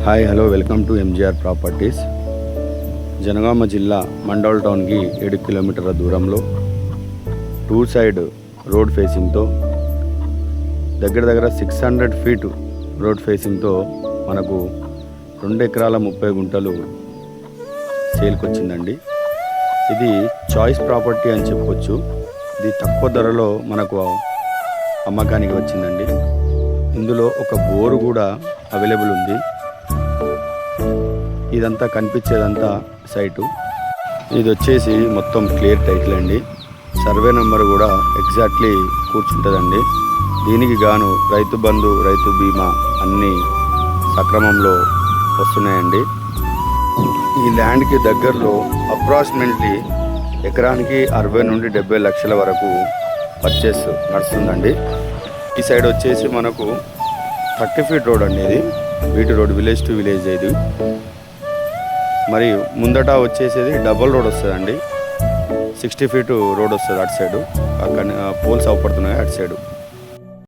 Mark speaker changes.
Speaker 1: Hi hello welcome to MGR properties. Jangaon జిల్లా మండోల్ టౌన్కి 7 కిలోమీటర్ల దూరంలో 2 సైడ్ రోడ్ ఫేసింగ్తో దగ్గర 600 ఫీట్ రోడ్ ఫేసింగ్తో మనకు 2 ఎకరాల 30 గుంటలు సేల్కి వచ్చిందండి. ఇది చాయిస్ ప్రాపర్టీ అని చెప్పొచ్చు. ఇది తక్కువ ధరలో మనకు అమ్మకానికి వచ్చిందండి. ఇందులో ఒక బోరు కూడా అవైలబుల్ ఉంది. ఇదంతా కనిపించేదంతా సైటు. ఇది వచ్చేసి మొత్తం క్లియర్ టైటిల్ అండి. సర్వే నెంబర్ కూడా ఎగ్జాక్ట్లీ కూర్చుంటుందండి. దీనికి గాను రైతు బంధు, రైతు బీమా అన్నీ సక్రమంలో వస్తున్నాయండి. ఈ ల్యాండ్కి దగ్గరలో అప్రాక్సిమేట్లీ ఎకరానికి 60 నుండి 70 లక్షల వరకు పర్చేస్ నడుస్తుందండి. ఈ సైడ్ వచ్చేసి మనకు 30 ఫీట్ రోడ్ అండి. ఇది BT road, village to village. ఇది మరియు ముందట వచ్చేసేది డబల్ రోడ్ వస్తుందండి. 60 ఫీట్ రోడ్ వస్తుంది అటు సైడు. అక్కడ పోల్స్ అవపడుతున్నాయి అటు సైడు.